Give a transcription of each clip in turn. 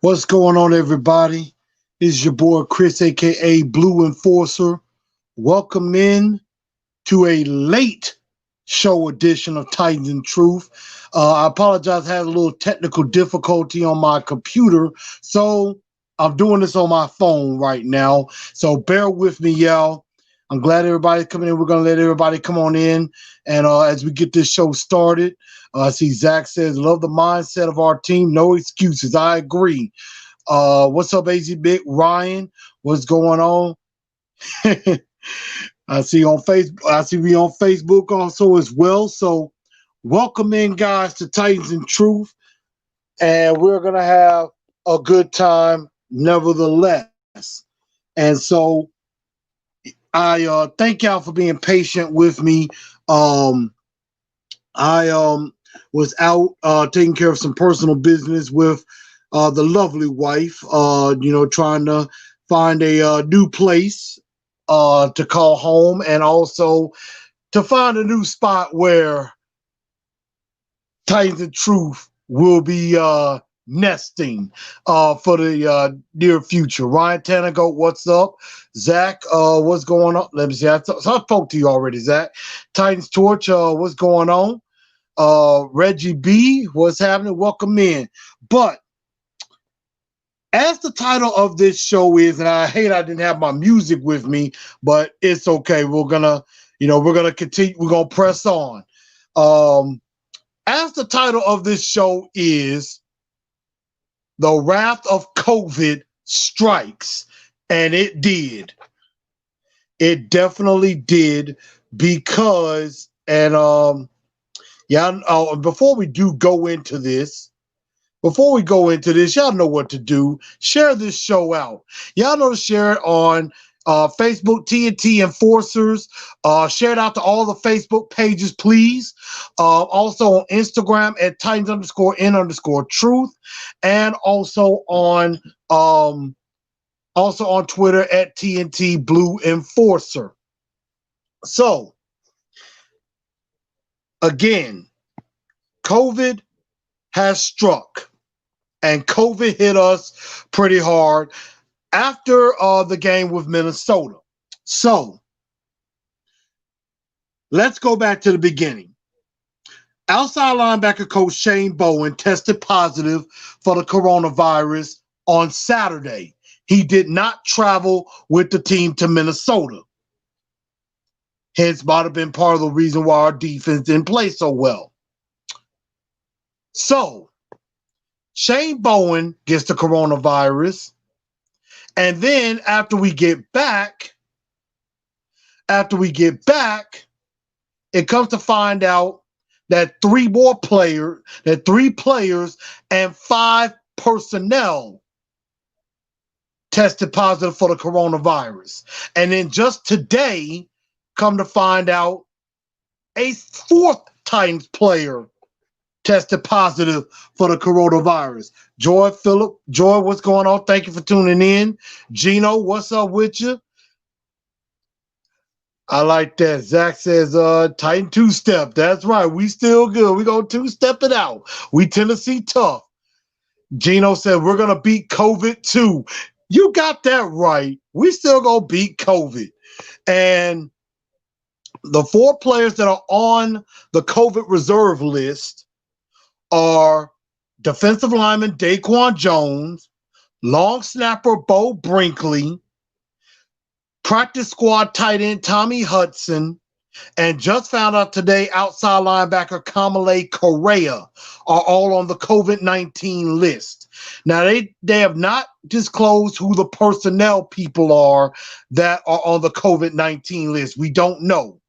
What's going on, everybody? It's your boy Chris, aka Blue Enforcer. Welcome in to a late show edition of Titans and Truth. I apologize, I had a little technical difficulty on my computer, so I'm doing this on my phone right now. So bear with me, y'all. I'm glad everybody's coming in. We're gonna let everybody come on in, and as we get this show started, I see Zach says, "Love the mindset of our team. No excuses." I agree. What's up, AZ Big Ryan? What's going on? I see on Facebook. I see we on Facebook also as well. So, welcome in, guys, to Titans and Truth, and we're gonna have a good time, nevertheless. And so, I thank y'all for being patient with me. Um, I was out taking care of some personal business with the lovely wife. Trying to find a new place to call home, and also to find a new spot where Titans and Truth will be nesting for the near future. Ryan Tannigo, what's up? Zach, what's going on? Let me see. I spoke to you already, Zach. Titans Torch, what's going on? Reggie B, what's happening? Welcome in. But as the title of this show is, and I hate I didn't have my music with me, but it's okay. We're gonna continue. We're gonna press on. As the title of this show is, "The Wrath of COVID Strikes," and it did. It definitely did, because before we go into this, y'all know what to do. Share this show out. Y'all know to share it on Facebook, TNT Enforcers. Share it out to all the Facebook pages, please. Also on Instagram at Titans_N_Truth, and also on Twitter at TNT Blue Enforcer. So again, COVID has struck, and COVID hit us pretty hard after the game with Minnesota. So let's go back to the beginning. Outside linebacker coach Shane Bowen tested positive for the coronavirus on Saturday. He did not travel with the team to Minnesota. Hence, might have been part of the reason why our defense didn't play so well. So Shane Bowen gets the coronavirus, and then after we get back, it comes to find out that three players and 5 personnel tested positive for the coronavirus. And then just today, come to find out, a 4th Titans player tested positive for the coronavirus. Joy, what's going on? Thank you for tuning in. Gino, what's up with you? I like that. Zach says, Titan 2-step. That's right. We still good. We gonna 2-step it out. We Tennessee tough. Gino said, we're gonna beat COVID too. You got that right. We still gonna beat COVID. And the 4 players that are on the COVID reserve list are defensive lineman Daquan Jones, long snapper Bo Brinkley, practice squad tight end Tommy Hudson, and just found out today outside linebacker Kamale Correa are all on the COVID-19 list. Now, they have not disclosed who the personnel people are that are on the COVID-19 list. We don't know.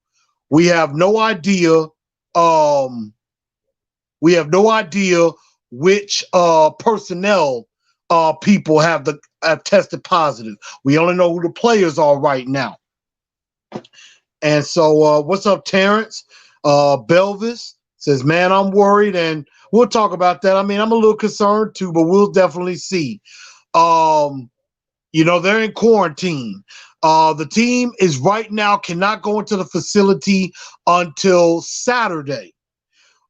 We have no idea. We have no idea which personnel people have tested positive. We only know who the players are right now. And so, what's up, Terrence? Belvis says, man, I'm worried, and we'll talk about that. I mean, I'm a little concerned too, but we'll definitely see. They're in quarantine. The team is right now cannot go into the facility until Saturday.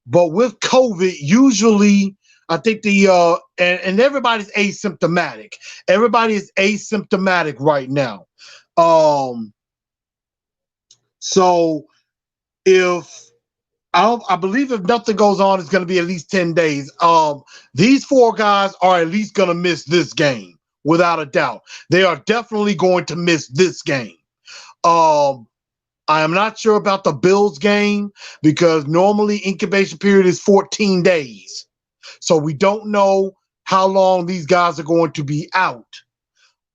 But with COVID, usually I think the and everybody's asymptomatic. Everybody is asymptomatic right now. Um, so if I believe if nothing goes on, it's going to be at least 10 days. These four guys are at least going to miss this game without a doubt. They are definitely going to miss this game. Um, I am not sure about the Bills game because normally incubation period is 14 days. So we don't know how long these guys are going to be out,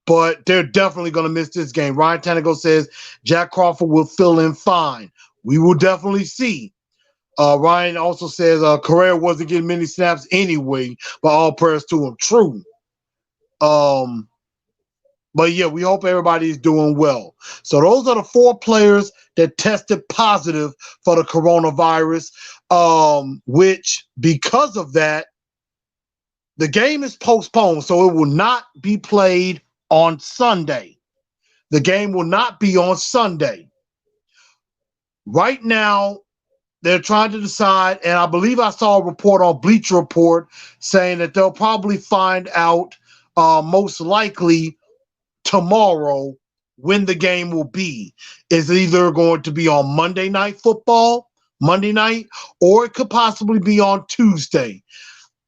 but they're definitely going to miss this game. Ryan Tannehill says Jack Crawford will fill in fine. We will definitely see. Ryan also says Correa wasn't getting many snaps anyway, but all prayers to him. True. But yeah, we hope everybody is doing well. So those are the four players that tested positive for the coronavirus, which because of that, the game is postponed. So it will not be played on Sunday. The game will not be on Sunday. Right now, they're trying to decide, and I believe I saw a report on Bleacher Report saying that they'll probably find out most likely tomorrow when the game will be. Is either going to be on Monday Night Football, Monday night, or it could possibly be on Tuesday.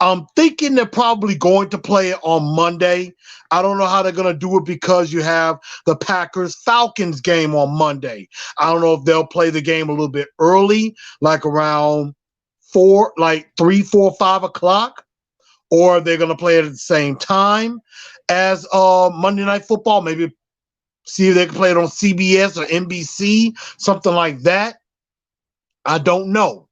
I'm thinking they're probably going to play it on Monday. I don't know how they're going to do it because you have the Packers-Falcons game on Monday. I don't know if they'll play the game a little bit early, like around 3, 4, 5 o'clock, or they're going to play it at the same time as Monday Night Football. Maybe see if they can play it on CBS or NBC, something like that. I don't know.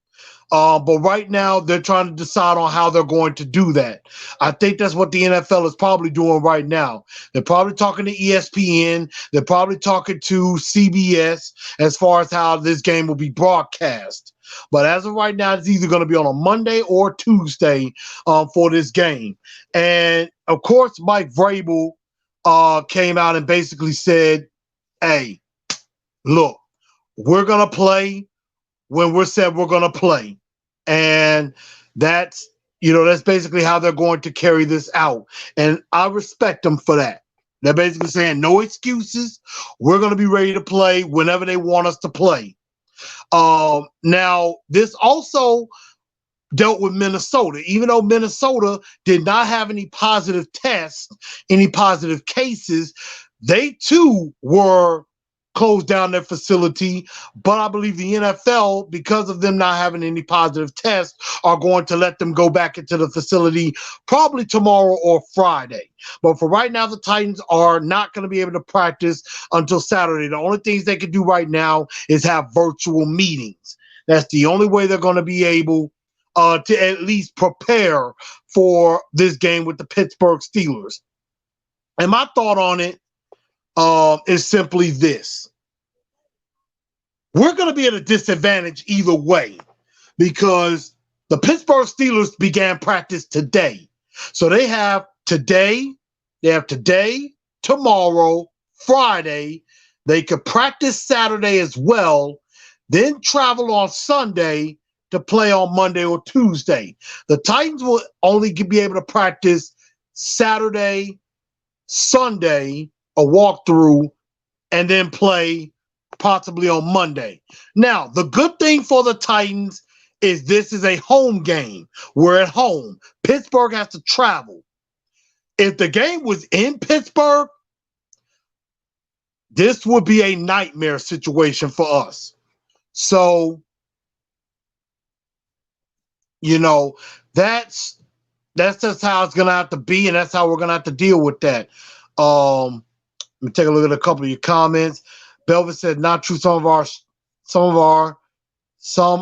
But right now, they're trying to decide on how they're going to do that. I think that's what the NFL is probably doing right now. They're probably talking to ESPN. They're probably talking to CBS as far as how this game will be broadcast. But as of right now, it's either going to be on a Monday or Tuesday for this game. And, of course, Mike Vrabel came out and basically said, hey, look, we're going to play when we're said we're going to play. And that's basically how they're going to carry this out. And I respect them for that. They're basically saying no excuses. We're going to be ready to play whenever they want us to play. Now, this also dealt with Minnesota. Even though Minnesota did not have any positive tests, any positive cases, they too were closed down their facility. But I believe the NFL, because of them not having any positive tests, are going to let them go back into the facility probably tomorrow or Friday. But for right now, the Titans are not going to be able to practice until Saturday. The only things they can do right now is have virtual meetings. That's the only way they're going to be able to at least prepare for this game with the Pittsburgh Steelers. And my thought on it is simply this. We're going to be at a disadvantage either way because the Pittsburgh Steelers began practice today. So they have today, tomorrow, Friday. They could practice Saturday as well, then travel on Sunday to play on Monday or Tuesday. The Titans will only be able to practice Saturday, Sunday, a walkthrough, and then play possibly on Monday. Now, the good thing for the Titans is this is a home game. We're at home. Pittsburgh has to travel. If the game was in Pittsburgh, this would be a nightmare situation for us. So, that's just how it's going to have to be, and that's how we're going to have to deal with that. Let me take a look at a couple of your comments. Belvin said, not true. Some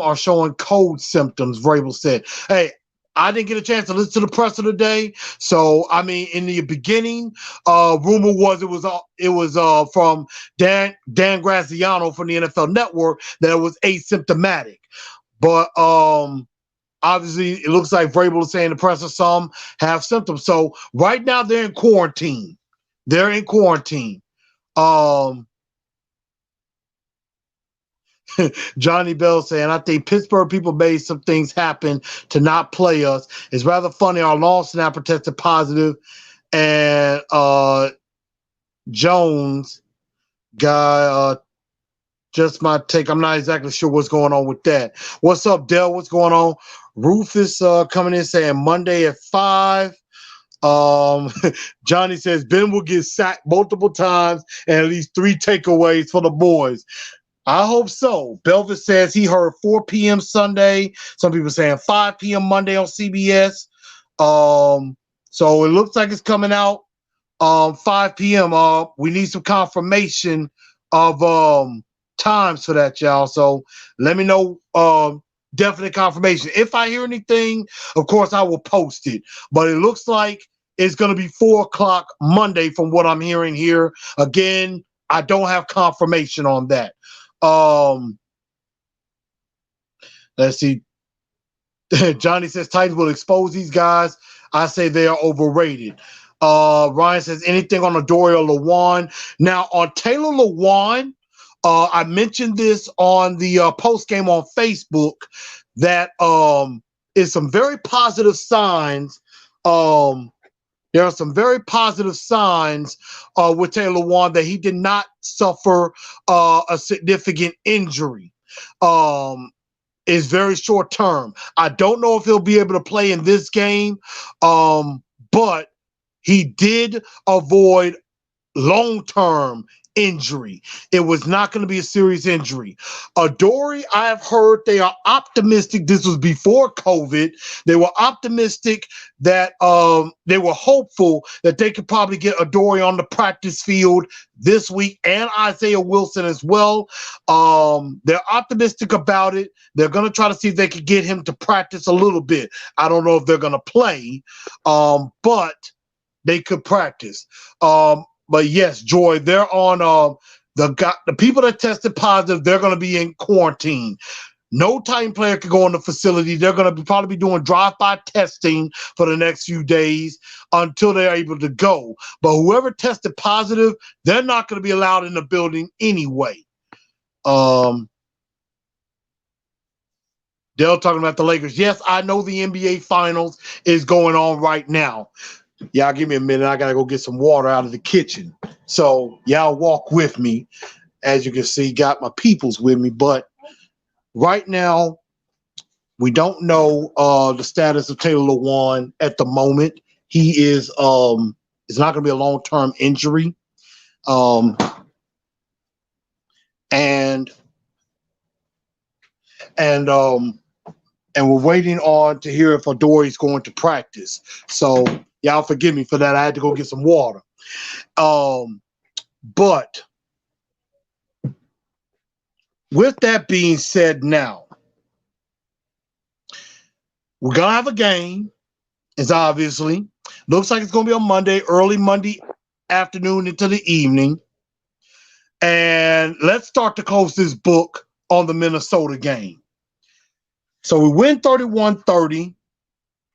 are showing cold symptoms, Vrabel said. Hey, I didn't get a chance to listen to the presser today. So, I mean, in the beginning, rumor was it was from Dan Graziano from the NFL Network that it was asymptomatic. But obviously, it looks like Vrabel is saying the presser some have symptoms. So right now they're in quarantine. Johnny Bell saying, I think Pittsburgh people made some things happen to not play us. It's rather funny. Our long snapper tested positive, and Jones guy, just my take. I'm not exactly sure what's going on with that. What's up, Dell? What's going on? Rufus coming in saying Monday at 5. Johnny says Ben will get sacked multiple times and at least 3 takeaways for the boys. I hope so. Belvis says he heard 4 p.m. Sunday. Some people saying 5 p.m. Monday on CBS. So it looks like it's coming out 5 p.m. We need some confirmation of times for that, y'all. So let me know definite confirmation. If I hear anything, of course I will post it. But it looks like it's going to be 4 o'clock Monday from what I'm hearing here. Again, I don't have confirmation on that. Let's see. Johnny says Titans will expose these guys. I say they are overrated. Ryan says anything on Adoree or Lewan. Now on Taylor Lewan, I mentioned this on the post game on Facebook that is some very positive signs. There are some very positive signs with Taylor Lewan that he did not suffer a significant injury. Is very short term. I don't know if he'll be able to play in this game, but he did avoid long-term injury. It was not going to be a serious injury. Adoree, I have heard they are optimistic. This was before COVID. They were optimistic that they were hopeful that they could probably get Adoree on the practice field this week, and Isaiah Wilson as well. They're optimistic about it. They're going to try to see if they could get him to practice a little bit. I don't know if they're going to play, but they could practice. But yes, Joy, they're on the people that tested positive, they're going to be in quarantine. No Titan player can go in the facility. They're going to probably be doing drive-by testing for the next few days until they're able to go. But whoever tested positive, they're not going to be allowed in the building anyway. Dell talking about the Lakers. Yes, I know the NBA Finals is going on right now. Y'all give me a minute. I got to go get some water out of the kitchen. So y'all walk with me. As you can see, got my peoples with me. But right now, we don't know the status of Taylor Lewan at the moment. He is it's not going to be a long-term injury. And we're waiting on to hear if Adoree is going to practice. So y'all forgive me for that. I had to go get some water. But with that being said, now we're gonna have a game. It's obviously looks like it's gonna be on Monday, early Monday afternoon into the evening. And let's start to close this book on the Minnesota game. So we win 31-30.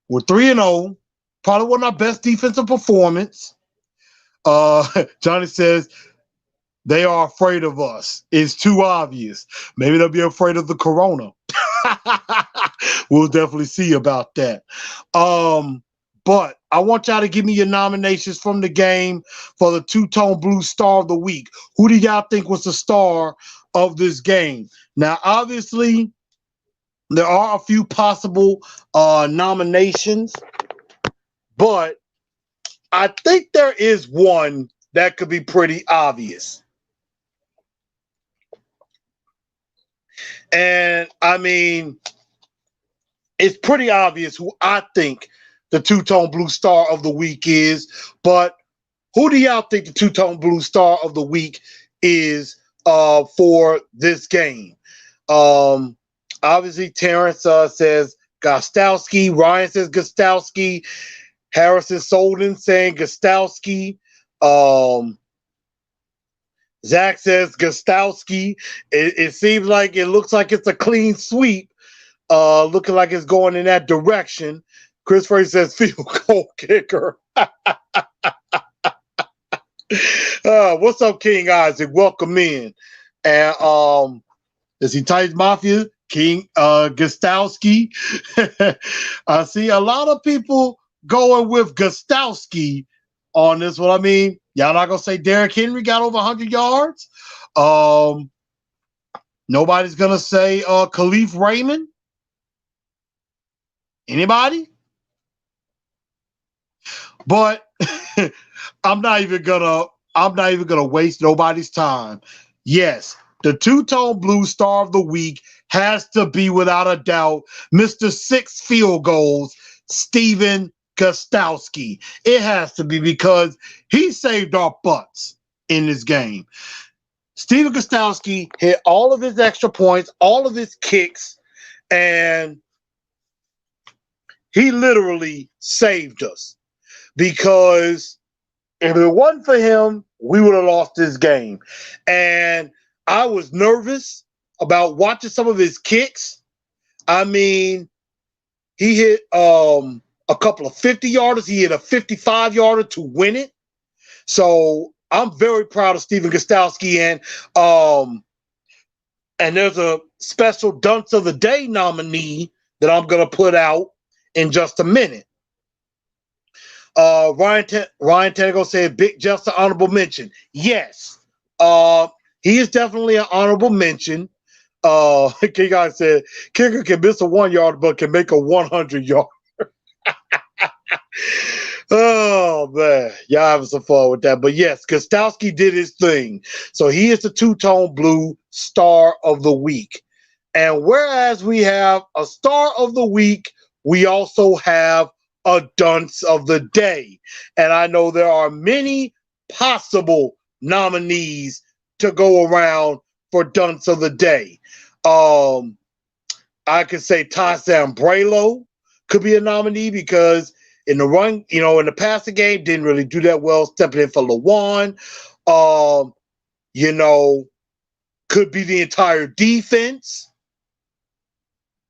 We're 3-0. Probably wasn't our best defensive performance. Johnny says they are afraid of us. It's too obvious. Maybe they'll be afraid of the corona. We'll definitely see about that. But I want y'all to give me your nominations from the game for the Two-Tone Blue Star of the Week. Who do y'all think was the star of this game? Now, obviously, there are a few possible nominations, but I think there is one that could be pretty obvious. And, I mean, it's pretty obvious who I think the Two-Tone Blue Star of the Week is. But who do y'all think the Two-Tone Blue Star of the Week is for this game? Obviously, Terrence says Gostowski. Ryan says Gostowski. Harrison Solden saying Gostowski. Zach says Gostowski. It seems like it looks like it's a clean sweep. Looking like it's going in that direction. Chris Frey says field goal kicker. What's up, King Isaac? Welcome in. And Is he Titans Mafia? King Gostowski. I see a lot of people going with Gostowski on this one. I mean, y'all not gonna say Derrick Henry got over 100 yards. Nobody's gonna say Khalif Raymond. Anybody? But I'm not even gonna waste nobody's time. Yes, the two-tone blue star of the week has to be, without a doubt, Mr. 6 field goals, Stephen Gostowski. It has to be, because he saved our butts in this game. Stephen Gostowski hit all of his extra points, all of his kicks, and he literally saved us. Because if it wasn't for him, we would have lost this game. And I was nervous about watching some of his kicks. I mean, he hit a couple of 50-yarders. He hit a 55-yarder to win it. So I'm very proud of Stephen Gostowski. And there's a special Dunce of the Day nominee that I'm going to put out in just a minute. Ryan Tannehill said Big Jeff's an honorable mention. Yes. He is definitely an honorable mention. King Guy said kicker can miss a 1-yard but can make a 100-yard. Oh man, y'all having some fun with that. But yes, Gostowski did his thing. So he is the two-tone blue star of the week. And whereas we have a star of the week, we also have a dunce of the day. And I know there are many possible nominees to go around for dunce of the day. I could say Ty Sambrailo could be a nominee, because in the run, in the passing game, didn't really do that well, stepping in for Lawan. Could be the entire defense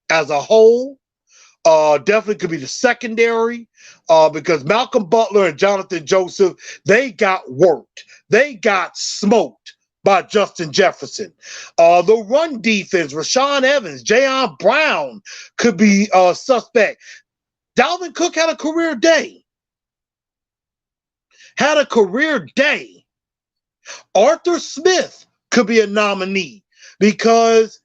as a whole. Definitely could be the secondary, because Malcolm Butler and Jonathan Joseph, they got worked. They got smoked by Justin Jefferson. The run defense, Rashaan Evans, Jayon Brown could be a suspect. Dalvin Cook had a career day. Arthur Smith could be a nominee, because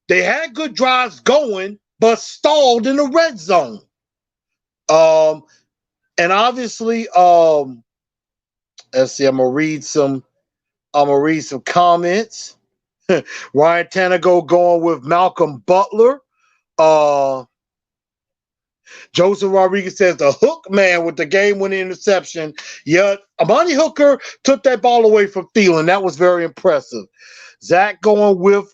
they had good drives going, but stalled in the red zone. And obviously, let's see, I'm gonna read some comments. Ryan Tannehill going with Malcolm Butler. Joseph Rodriguez says the hook man with the game-winning interception. Yeah, Amani Hooker took that ball away from Thielen. That was very impressive. Zach going with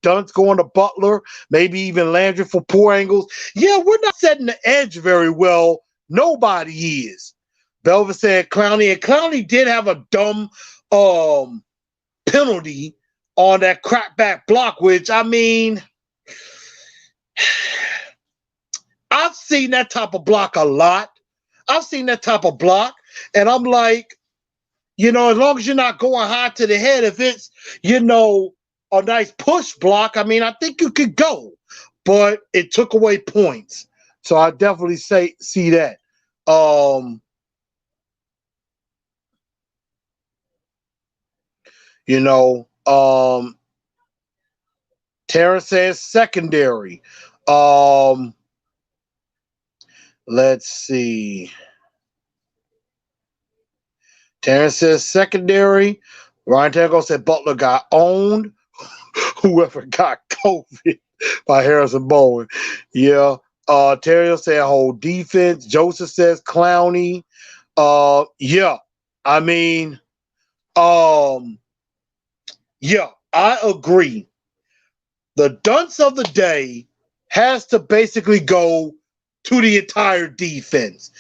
Dunce going to Butler, maybe even Landry for poor angles. Yeah, we're not setting the edge very well. Nobody is. Belva said Clowney, and Clowney did have a dumb penalty on that crackback block, which, I mean, I've seen that type of block a lot. And I'm like, as long as you're not going high to the head, if it's, a nice push block, I mean, I think you could go. But it took away points. So I definitely see that. Terrence says secondary. Let's see. Terrence says secondary. Ryan Tango said Butler got owned. Whoever got COVID by Harrison Bowen. Yeah. Terry said whole defense. Joseph says Clowney. Yeah. I mean, yeah, I agree. The dunce of the day has to basically go to the entire defense,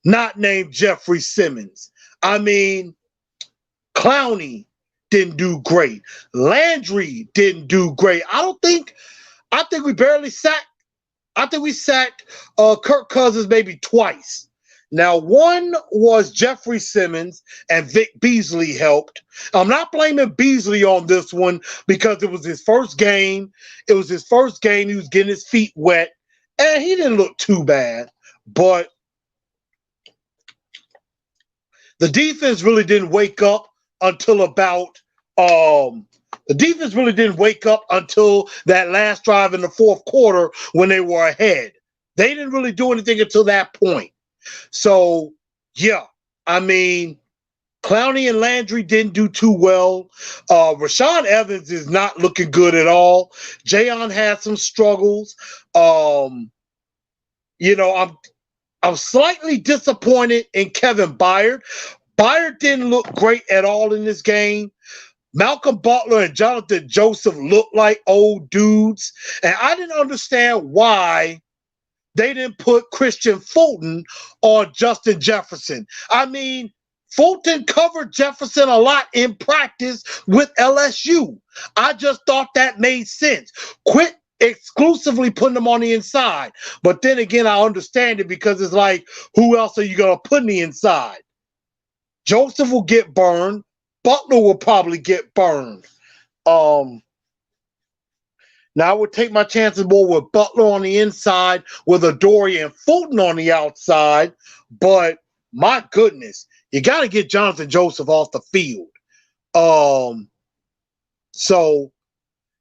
not named Jeffrey Simmons. I mean, Clowney didn't do great. Landry didn't do great. I think we barely sacked. I think we sacked Kirk Cousins maybe twice. Now, one was Jeffrey Simmons and Vic Beasley helped. I'm not blaming Beasley on this one because it was his first game. It was his first game. He was getting his feet wet, and he didn't look too bad. But the defense really didn't wake up until about the defense really didn't wake up until that last drive in the fourth quarter when they were ahead. They didn't really do anything until that point. So, yeah, I mean, Clowney and Landry didn't do too well. Rashaan Evans is not looking good at all. Jayon had some struggles. You know, I'm slightly disappointed in Kevin Byard. Byard didn't look great at all in this game. Malcolm Butler and Jonathan Joseph looked like old dudes. And I didn't understand why they didn't put Christian Fulton on Justin Jefferson. I mean, Fulton covered Jefferson a lot in practice with LSU. I just thought that made sense. Quit exclusively putting them on the inside. But then again, I understand it because it's like, who else are you going to put in the inside? Joseph will get burned. Butler will probably get burned. Now, I would take my chances more with Butler on the inside, with Adoree and Fulton on the outside. But my goodness, you got to get Jonathan Joseph off the field. So,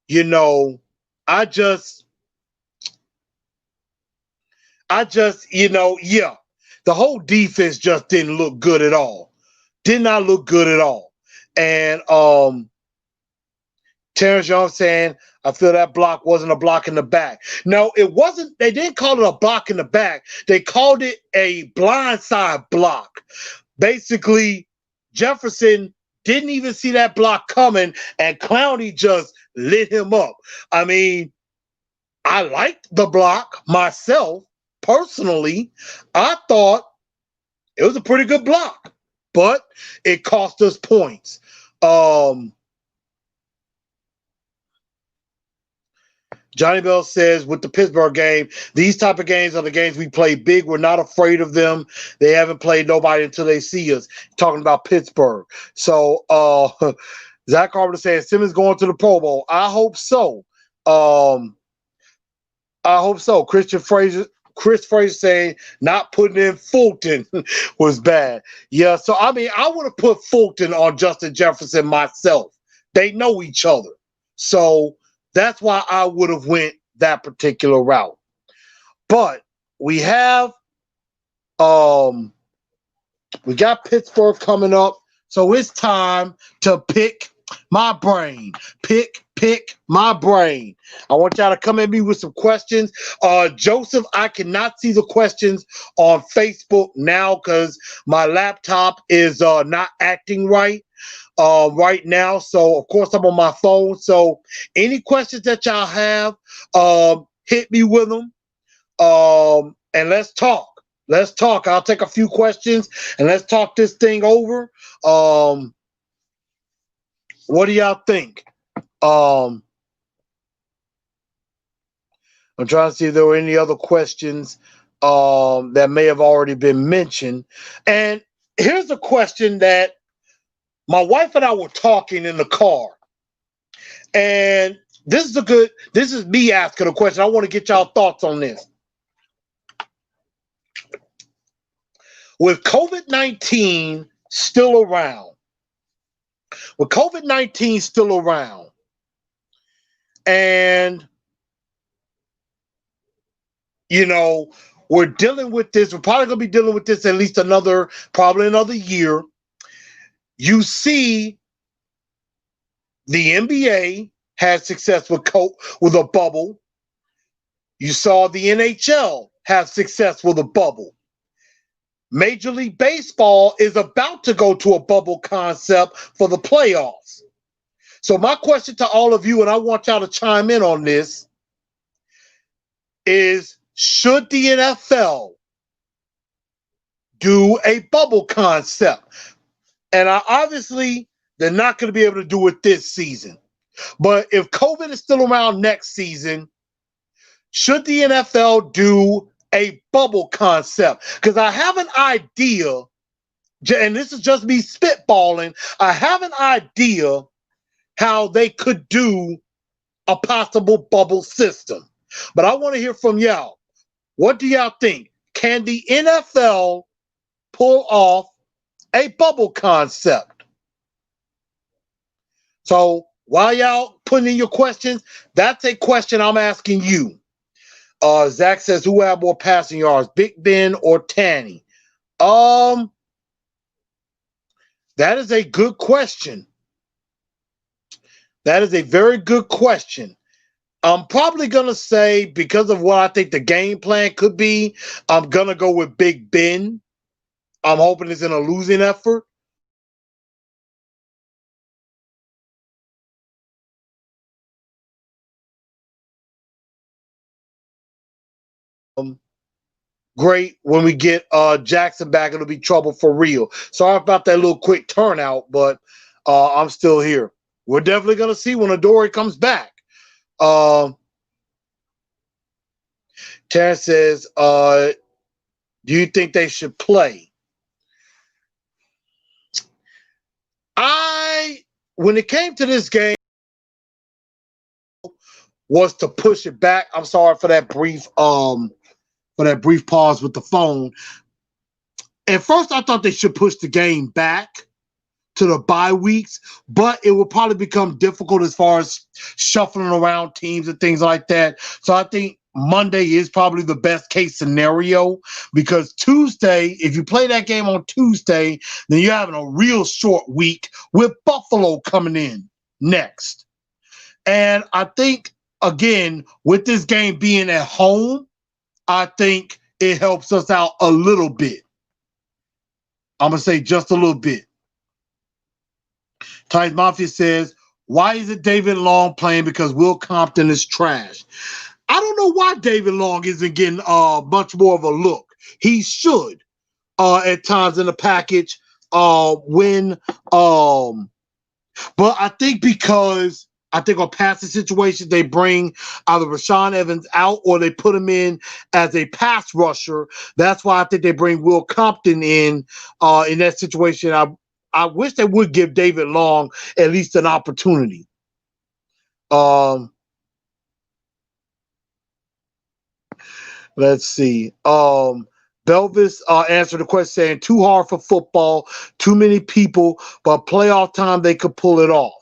you know, I just, you know, yeah, the whole defense just didn't look good at all. Did not look good at all. And Terrence Young saying, I feel that block wasn't a block in the back. No, it wasn't. They didn't call it a block in the back. They called it a blindside block. Basically, Jefferson didn't even see that block coming, and Clowney just lit him up. I mean, I liked the block myself, personally. I thought it was a pretty good block, but it cost us points. Johnny Bell says, with the Pittsburgh game, these type of games are the games we play big. We're not afraid of them. They haven't played nobody until they see us. Talking about Pittsburgh. So Zach Carpenter says, Simmons going to the Pro Bowl. I hope so. I hope so. Chris Fraser saying not putting in Fulton was bad. Yeah, so I mean, I would have put Fulton on Justin Jefferson myself. They know each other. So that's why I would have went that particular route. But we have we got Pittsburgh coming up. So it's time to pick my brain. Pick my brain. I want y'all to come at me with some questions. Joseph, I cannot see the questions on Facebook now because my laptop is not acting right now. So, of course, I'm on my phone. So any questions that y'all have, hit me with them. And let's talk. Let's talk. I'll take a few questions and let's talk this thing over. What do y'all think? I'm trying to see if there were any other questions that may have already been mentioned. And here's a question that my wife and I were talking in the car. And this is me asking a question. I want to get y'all thoughts on this. With COVID-19 still around, and, you know, we're dealing with this. We're probably going to be dealing with this at least probably another year. You see the NBA had success with a bubble. You saw the NHL have success with a bubble. Major League Baseball is about to go to a bubble concept for the playoffs. So my question to all of you, and I want y'all to chime in on this, is should the NFL do a bubble concept? And obviously, they're not going to be able to do it this season. But if COVID is still around next season, should the NFL do a bubble concept, because I have an idea, and this is just me spitballing. I have an idea how they could do a possible bubble system. But I want to hear from y'all. What do y'all think? Can the NFL pull off a bubble concept? So while y'all putting in your questions, that's a question I'm asking you. Zach says, who had more passing yards, Big Ben or Tanny? That is a good question. That is a very good question. I'm probably going to say, because of what I think the game plan could be, I'm going to go with Big Ben. I'm hoping it's in a losing effort. Great. When we get Jackson back, it'll be trouble for real. Sorry about that little quick turnout, but I'm still here. We're definitely going to see when Adoree comes back. Terrence says, do you think they should play? When it came to this game, was to push it back. I'm sorry for that brief pause with the phone. At first, I thought they should push the game back to the bye weeks, but it will probably become difficult as far as shuffling around teams and things like that. So I think Monday is probably the best case scenario, because Tuesday, if you play that game on Tuesday, then you're having a real short week with Buffalo coming in next. And I think, again, with this game being at home, I think it helps us out a little bit. I'm going to say just a little bit. Titans Mafia says, why is it David Long playing? Because Will Compton is trash. I don't know why David Long isn't getting much more of a look. He should at times in the package but I think because on passing situations, they bring either Rashaan Evans out or they put him in as a pass rusher. That's why I think they bring Will Compton in that situation. I wish they would give David Long at least an opportunity. Let's see. Belvis answered the question saying, too hard for football, too many people, but playoff time they could pull it off.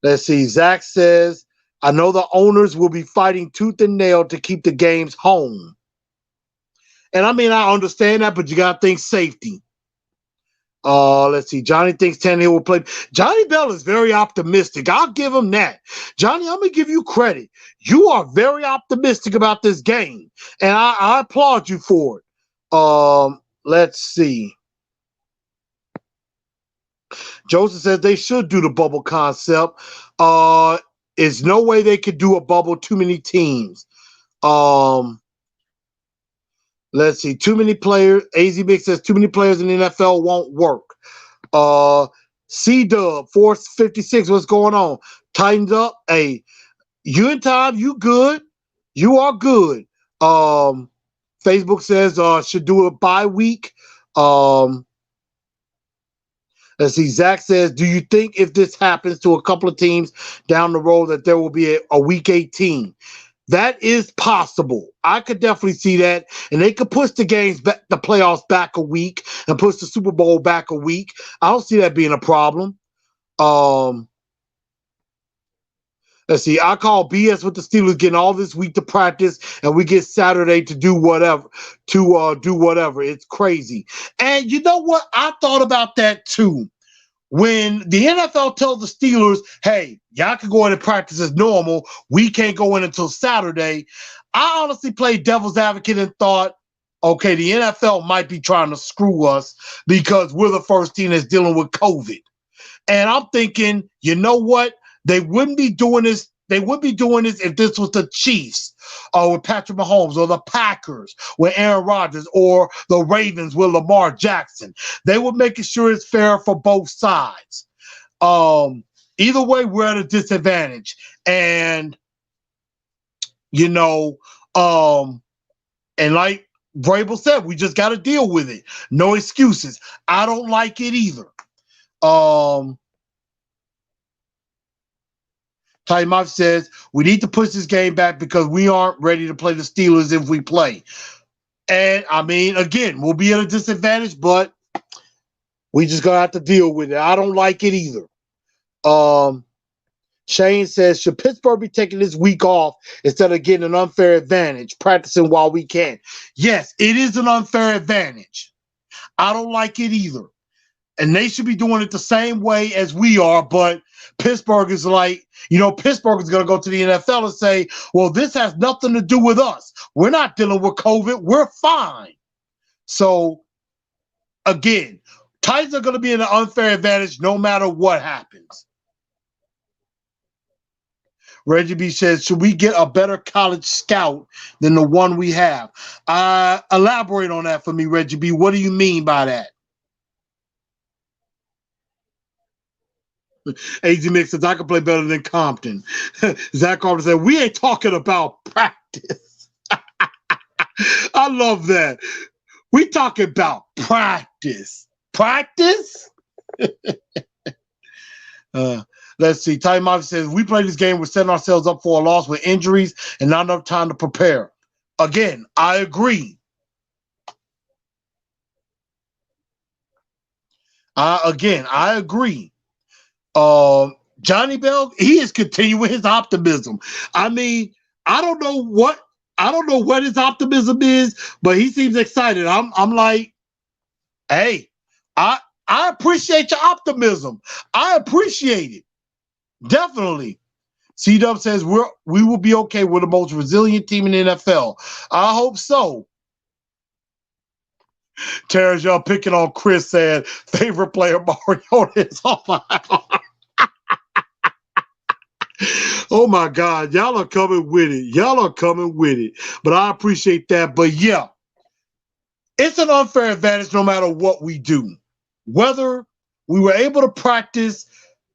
Let's see. Zach says, I know the owners will be fighting tooth and nail to keep the games home. And I mean, I understand that, but you got to think safety. Let's see. Johnny thinks Tannehill will play. Johnny Bell is very optimistic. I'll give him that. Johnny, I'm going to give you credit. You are very optimistic about this game, and I applaud you for it. Let's see. Joseph says they should do the bubble concept. There's no way they could do a bubble, too many teams. Let's see. Too many players. AZ Big says too many players in the NFL won't work. C-Dub, 456, what's going on? Titans up. Hey, you in time, you good. You are good. Facebook says should do a bye week. Let's see. Zach says, do you think if this happens to a couple of teams down the road that there will be a week 18? That is possible. I could definitely see that. And they could push the games back, the playoffs back a week and push the Super Bowl back a week. I don't see that being a problem. Let's see. I call BS with the Steelers getting all this week to practice, and we get Saturday to do whatever. It's crazy. And you know what? I thought about that too. When the NFL tells the Steelers, hey, y'all can go in and practice as normal, we can't go in until Saturday, I honestly played devil's advocate and thought, okay, the NFL might be trying to screw us because we're the first team that's dealing with COVID. And I'm thinking, you know what? They wouldn't be doing this. They would be doing this if this was the Chiefs or with Patrick Mahomes, or the Packers with Aaron Rodgers, or the Ravens with Lamar Jackson. They were making sure it's fair for both sides. Either way, we're at a disadvantage. And, and like Vrabel said, we just got to deal with it. No excuses. I don't like it either. Ty Mafia says, we need to push this game back because we aren't ready to play the Steelers if we play. And, I mean, again, we'll be at a disadvantage, but we just going to have to deal with it. I don't like it either. Shane says, should Pittsburgh be taking this week off instead of getting an unfair advantage, practicing while we can? Yes, it is an unfair advantage. I don't like it either. And they should be doing it the same way as we are, but Pittsburgh is like, Pittsburgh is going to go to the NFL and say, well, this has nothing to do with us. We're not dealing with COVID. We're fine. So, again, Titans are going to be in an unfair advantage no matter what happens. Reggie B says, should we get a better college scout than the one we have? Elaborate on that for me, Reggie B. What do you mean by that? AZ Mix says, I can play better than Compton. Zach Carter said, we ain't talking about practice. I love that. We talking about practice. Practice? Let's see. Ty Mafia says, we play this game, we're setting ourselves up for a loss with injuries and not enough time to prepare. Again, I agree. I agree. Johnny Bell, he is continuing his optimism. I mean, I don't know what his optimism is, but he seems excited. I'm like, hey, I appreciate your optimism. I appreciate it. Definitely. C-Dub says we will be okay. We're the most resilient team in the NFL. I hope so. Terrence, y'all picking on Chris said favorite player Mariota is off my house. Oh my God, y'all are coming with it. But I appreciate that. But yeah, it's an unfair advantage no matter what we do. Whether we were able to practice,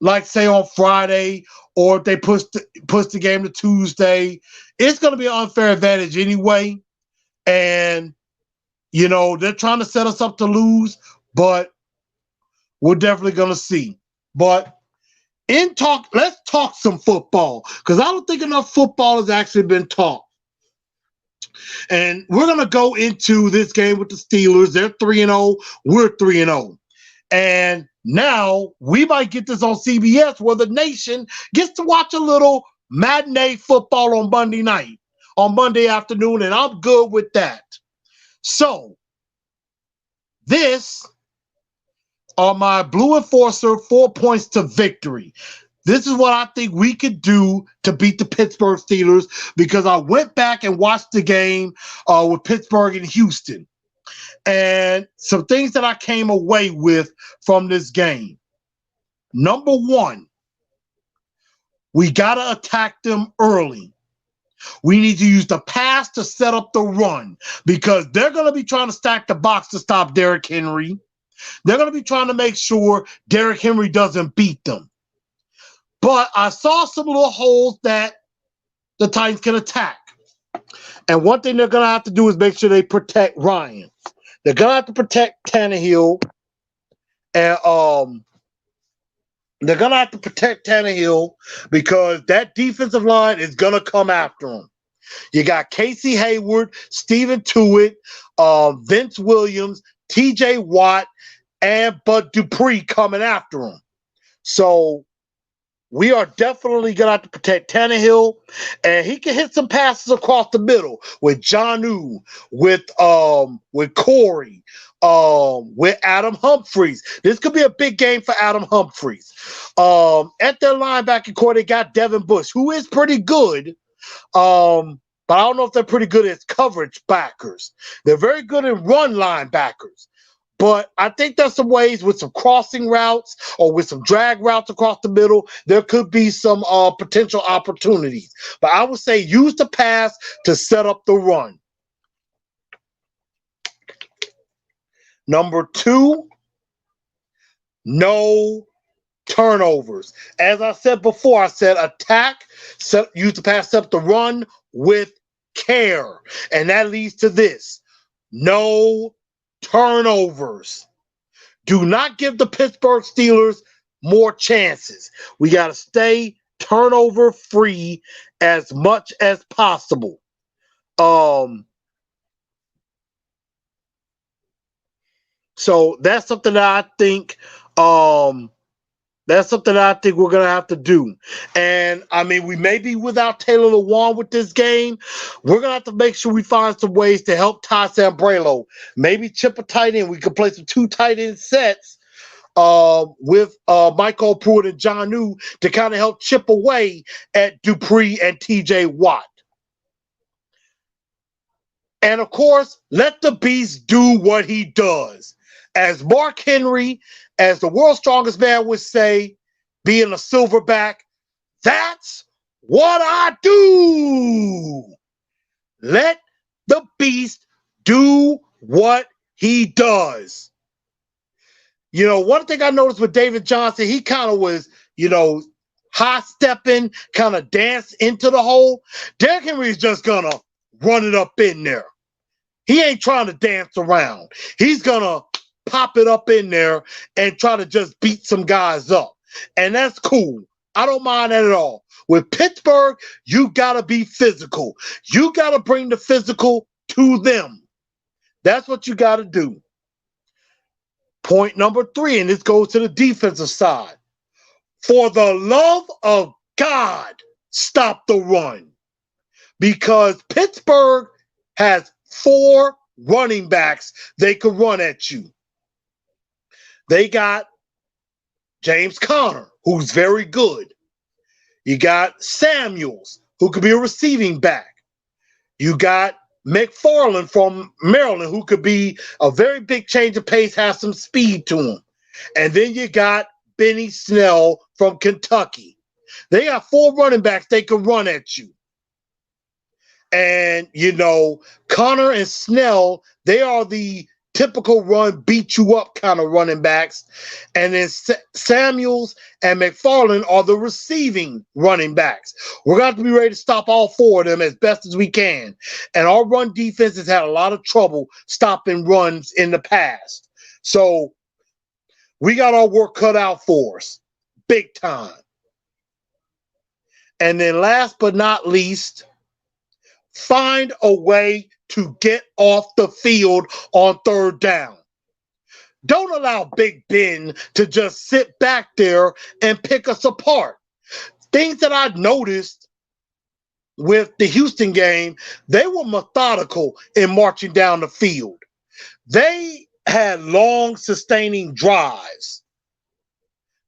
like say on Friday, or if they push the game to Tuesday, it's going to be an unfair advantage anyway. And they're trying to set us up to lose, but we're definitely going to see. But let's talk some football, because I don't think enough football has actually been taught. And we're going to go into this game with the Steelers. They're 3-0. We're 3-0. And now we might get this on CBS where the nation gets to watch a little matinee football on Monday afternoon, and I'm good with that. So, this are my Blue Enforcer 4 points to victory. This is what I think we could do to beat the Pittsburgh Steelers, because I went back and watched the game with Pittsburgh and Houston. And some things that I came away with from this game. Number one, we got to attack them early. We need to use the pass to set up the run, because they're going to be trying to stack the box to stop Derrick Henry. They're going to be trying to make sure Derrick Henry doesn't beat them. But I saw some little holes that the Titans can attack. And one thing they're going to have to do is make sure they protect Ryan. They're going to have to protect Tannehill. And they're going to have to protect Tannehill, because that defensive line is going to come after him. You got Casey Hayward, Stephen Tuitt, Vince Williams, TJ Watt, and Bud Dupree coming after him. So we are definitely going to have to protect Tannehill, and he can hit some passes across the middle with Jonnu, with Corey, with Adam Humphries. This could be a big game for Adam Humphries. At their linebacking core, they got Devin Bush, who is pretty good, but I don't know if they're pretty good as coverage backers. They're very good in run linebackers. But I think there's some ways with some crossing routes or with some drag routes across the middle, there could be some potential opportunities. But I would say use the pass to set up the run. Number two, no turnovers. As I said before, I said attack, use the pass, set up the run with care. And that leads to this. no turnovers. Do not give the Pittsburgh Steelers more chances. We got to stay turnover free as much as possible. So that's something that I think we're gonna have to do. And I mean, we may be without Taylor Lewan with this game. We're gonna have to make sure we find some ways to help Ty Sambrailo. Maybe chip a tight end. We could play some 2 tight end sets with Michael Pruitt and John New to kind of help chip away at Dupree and TJ Watt. And of course, let the beast do what he does. As Mark Henry, as the world's strongest man would say, being a silverback, that's what I do. Let the beast do what he does. You know, one thing I noticed with David Johnson, he kind of was, high stepping, kind of dance into the hole. Derrick Henry is just going to run it up in there. He ain't trying to dance around. He's going to pop it up in there and try to just beat some guys up. And that's cool. I don't mind that at all. With Pittsburgh, you got to be physical. You got to bring the physical to them. That's what you got to do. Point number 3, and this goes to the defensive side. For the love of God, stop the run. Because Pittsburgh has 4 running backs they could run at you. They got James Conner, who's very good. You got Samuels, who could be a receiving back. You got McFarland from Maryland, who could be a very big change of pace, has some speed to him. And then you got Benny Snell from Kentucky. They got 4 running backs they can run at you. And, Conner and Snell, they are the typical run, beat you up kind of running backs. And then Samuels and McFarland are the receiving running backs. We're going to have to be ready to stop all 4 of them as best as we can. And our run defense has had a lot of trouble stopping runs in the past. So we got our work cut out for us. Big time. And then last but not least, find a way to get off the field on 3rd down. Don't allow Big Ben to just sit back there and pick us apart. Things that I noticed with the Houston game, they were methodical in marching down the field. They had long, sustaining drives.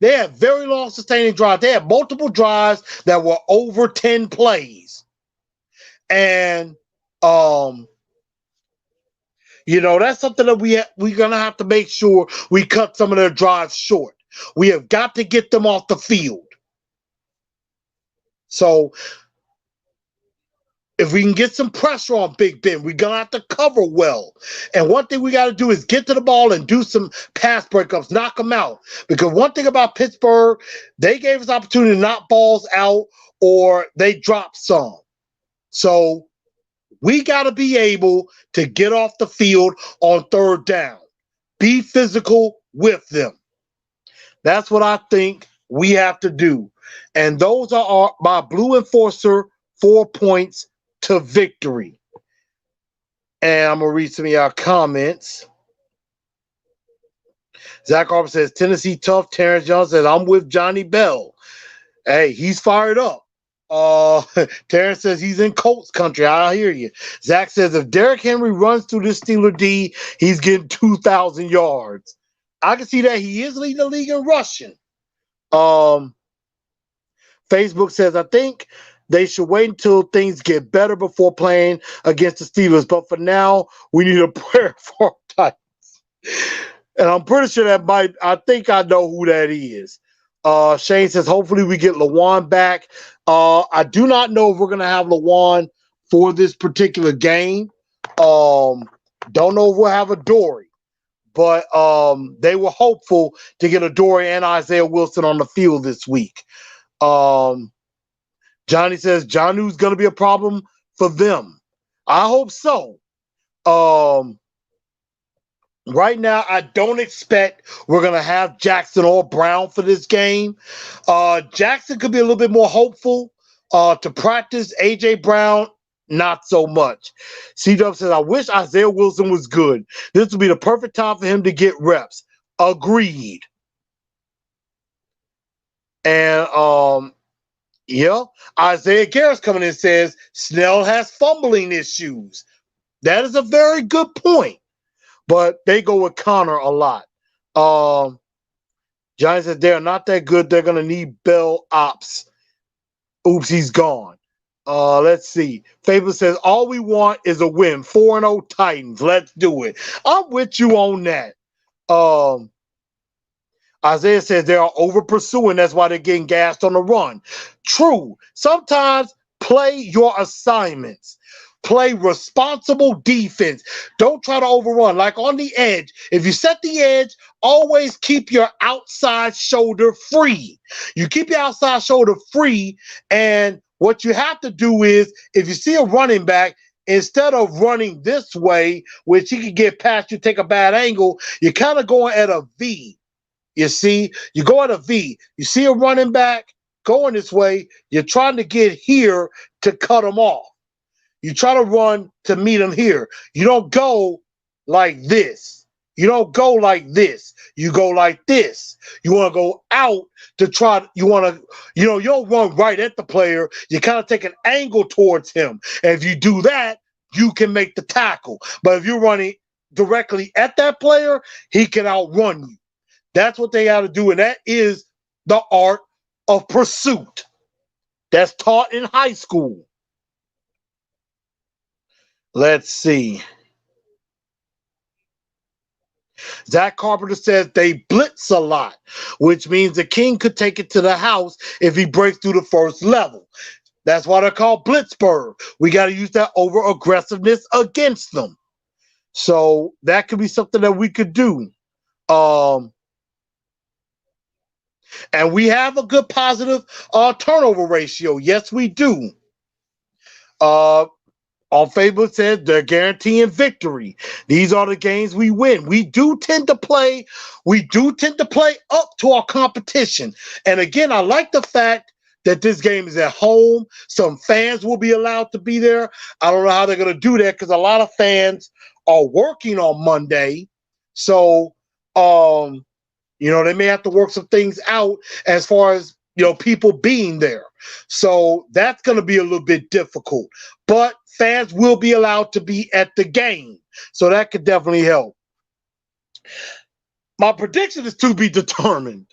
They had very long, sustaining drives. They had multiple drives that were over 10 plays. And, that's something that we're going to have to make sure we cut some of their drives short. We have got to get them off the field. So if we can get some pressure on Big Ben, we're going to have to cover well. And one thing we got to do is get to the ball and do some pass breakups, knock them out. Because one thing about Pittsburgh, they gave us opportunity to knock balls out or they dropped some. So we got to be able to get off the field on 3rd down. Be physical with them. That's what I think we have to do. And those are my Blue Enforcer 4 points to victory. And I'm going to read some of y'all comments. Zach Harper says, Tennessee tough. Terrence Jones says, I'm with Johnny Bell. Hey, he's fired up. Terrence says he's in Colts country. I hear you. Zach says if Derrick Henry runs through this Steeler D, he's getting 2,000 yards. I can see that. He is leading the league in rushing. Facebook says, I think they should wait until things get better before playing against the Steelers. But for now, we need a prayer for our Titans. And I'm pretty sure I think I know who that is. Shane says, hopefully we get Lewan back. I do not know if we're going to have Lewan for this particular game. Don't know if we'll have a Dory. But they were hopeful to get a Dory and Isaiah Wilson on the field this week. Johnny says, Jonu's going to be a problem for them. I hope so. Right now, I don't expect we're going to have Jackson or Brown for this game. Jackson could be a little bit more hopeful to practice. A.J. Brown, not so much. C-Dub says, I wish Isaiah Wilson was good. This would be the perfect time for him to get reps. Agreed. And, yeah, Isaiah Garrett's coming in and says, Snell has fumbling issues. That is a very good point. But they go with Connor a lot. Giants said they're not that good. They're going to need Bell ops. Oops, he's gone. Let's see. Faber says, all we want is a win. 4-0 Titans. Let's do it. I'm with you on that. Isaiah says they are over pursuing. That's why they're getting gassed on the run. True. Sometimes play your assignments. Play responsible defense. Don't try to overrun. Like on the edge, if you set the edge, always keep your outside shoulder free. You keep your outside shoulder free, and what you have to do is, if you see a running back, instead of running this way, which he can get past you, take a bad angle, you're kind of going at a V. You see, you go at a V. You see a running back going this way, you're trying to get here to cut him off. You try to run to meet him here. You don't go like this. You don't go like this. You go like this. You want to go out to try. You want to, you don't run right at the player. You kind of take an angle towards him. And if you do that, you can make the tackle. But if you're running directly at that player, he can outrun you. That's what they got to do. And that is the art of pursuit. That's taught in high school. Let's see. Zach Carpenter says they blitz a lot, which means the king could take it to the house if he breaks through the first level. That's why they're called Blitzburg. We got to use that over aggressiveness against them. So that could be something that we could do. And we have a good positive turnover ratio. Yes, we do. On Facebook says they're guaranteeing victory. These are the games we win. We do tend to play up to our competition. And again, I like the fact that this game is at home. Some fans will be allowed to be there. I don't know how they're going to do that because a lot of fans are working on Monday. So, they may have to work some things out as far as, people being there. So that's going to be a little bit difficult. But fans will be allowed to be at the game. So that could definitely help. My prediction is to be determined.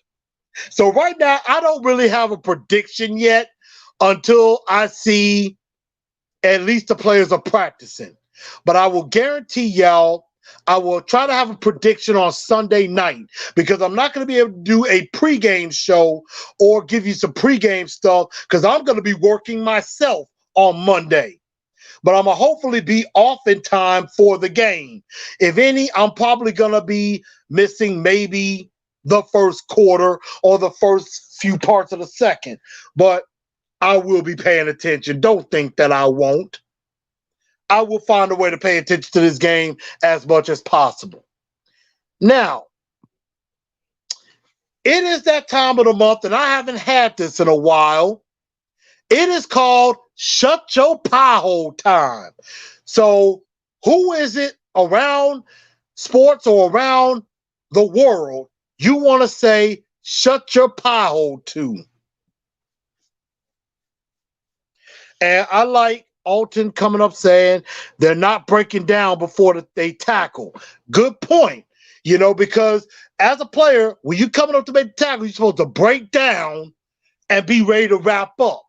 So right now, I don't really have a prediction yet until I see at least the players are practicing. But I will guarantee y'all, I will try to have a prediction on Sunday night because I'm not going to be able to do a pregame show or give you some pregame stuff because I'm going to be working myself on Monday. But I'm going to hopefully be off in time for the game. If any, I'm probably going to be missing maybe the first quarter or the first few parts of the second. But I will be paying attention. Don't think that I won't. I will find a way to pay attention to this game as much as possible. Now, it is that time of the month, and I haven't had this in a while. It is called Shut Your Pie Hole time. So, who is it around sports or around the world you want to say shut your pie hole to? And I like Alton coming up saying they're not breaking down before they tackle. Good point. Because as a player, when you're coming up to make the tackle, you're supposed to break down and be ready to wrap up.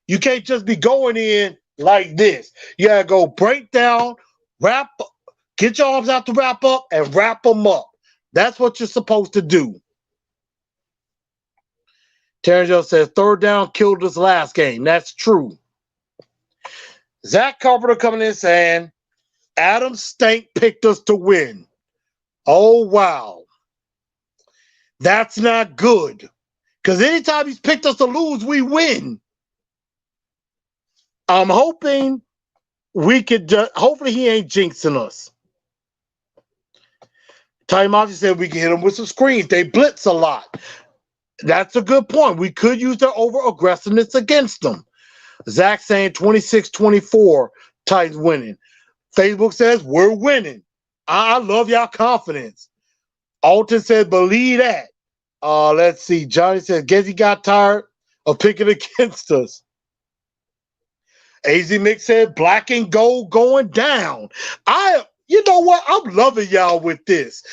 You can't just be going in like this. You got to go break down, wrap up, get your arms out to wrap up, and wrap them up. That's what you're supposed to do. Terrence Joe says, third down killed us last game. That's true. Zach Carpenter coming in saying, Adam Stank picked us to win. Oh, wow. That's not good. Because anytime he's picked us to lose, we win. I'm hoping hopefully he ain't jinxing us. Ty Monty said we can hit them with some screens. They blitz a lot. That's a good point. We could use their over aggressiveness against them. Zach saying 26-24, Titans winning. Facebook says we're winning. I love y'all confidence. Alton said believe that. Let's see. Johnny says guess he got tired of picking against us. AZ Mick said black and gold going down. You know what? I'm loving y'all with this.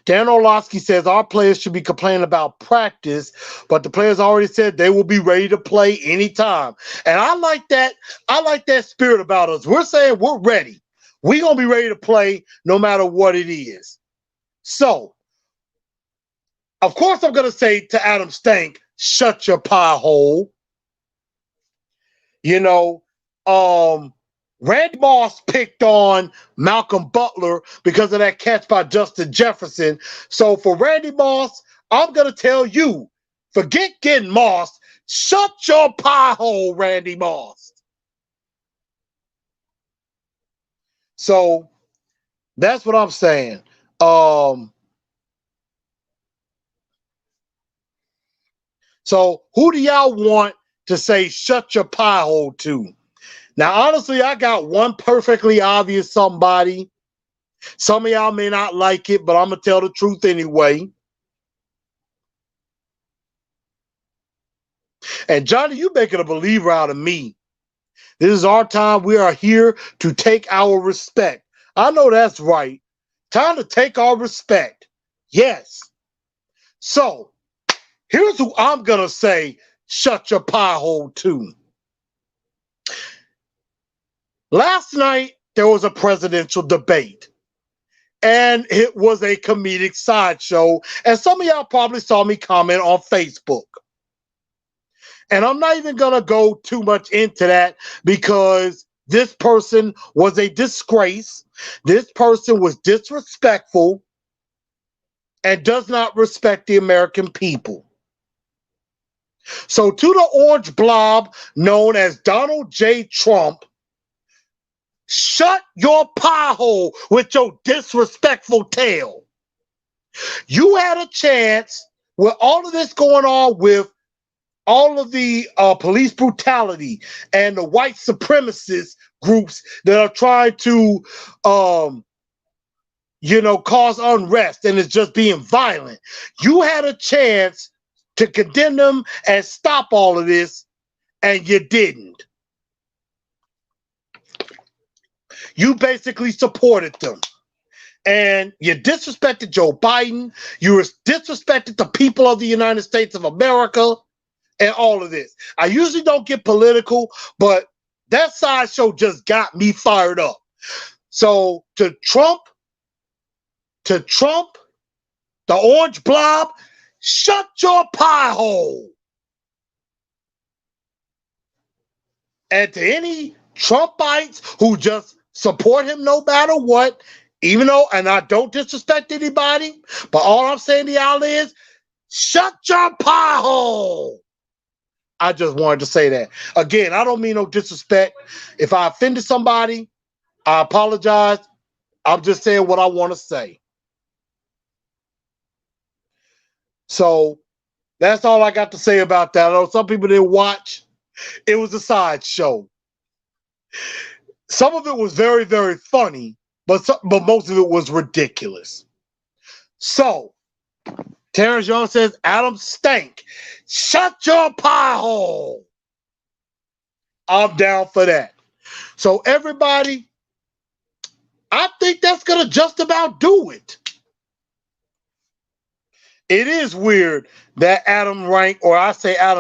Dan Orlowski says our players should be complaining about practice, but the players already said they will be ready to play anytime. And I like that. I like that spirit about us. We're saying we're ready. We're going to be ready to play no matter what it is. So, of course, I'm going to say to Adam Stank, shut your pie hole. You know, Randy Moss picked on Malcolm Butler because of that catch by Justin Jefferson. So for Randy Moss, I'm going to tell you, forget getting Moss. Shut your pie hole, Randy Moss. So that's what I'm saying. So who do y'all want to say shut your pie hole to? Now, honestly, I got one perfectly obvious somebody. Some of y'all may not like it, but I'm going to tell the truth anyway. And Johnny, you making a believer out of me. This is our time. We are here to take our respect. I know that's right. Time to take our respect. Yes. So, here's who I'm going to say shut your pie hole to. Last night, there was a presidential debate, and it was a comedic sideshow, and some of y'all probably saw me comment on Facebook. And I'm not even going to go too much into that because this person was a disgrace. This person was disrespectful and does not respect the American people. So to the orange blob known as Donald J. Trump, shut your pie hole with your disrespectful tail. You had a chance with all of this going on with all of the police brutality and the white supremacist groups that are trying to, cause unrest and it's just being violent. You had a chance to condemn them and stop all of this, and you didn't. You basically supported them. And you disrespected Joe Biden. You disrespected the people of the United States of America and all of this. I usually don't get political, but that sideshow just got me fired up. So to Trump, the orange blob, shut your pie hole. And to any Trumpites who just support him no matter what, even though, and I don't disrespect anybody, but all I'm saying to y'all is, shut your pie hole. I just wanted to say that. Again, I don't mean no disrespect. If I offended somebody, I apologize. I'm just saying what I want to say. So that's all I got to say about that. I know some people didn't watch. It was a sideshow. Some of it was very, very funny, but most of it was ridiculous. So, Terrence Young says, Adam Stank, shut your pie hole. I'm down for that. So, everybody, I think that's going to just about do it. It is weird that Adam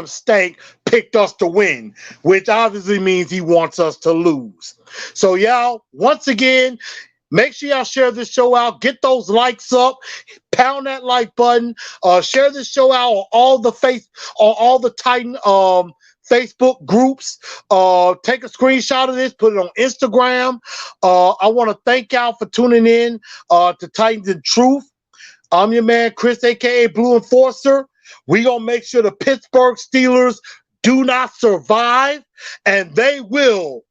Stank picked us to win, which obviously means he wants us to lose. So y'all, once again, make sure y'all share this show out. Get those likes up. Pound that like button. Share this show out on all the Titan Facebook groups. Take a screenshot of this. Put it on Instagram. I want to thank y'all for tuning in to Titans and Truth. I'm your man, Chris, a.k.a. Blue Enforcer. We're going to make sure the Pittsburgh Steelers do not survive, and they will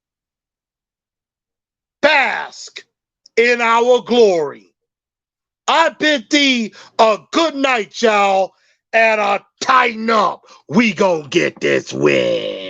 bask in our glory. I bid thee a good night, y'all, and tighten up. We gonna get this win.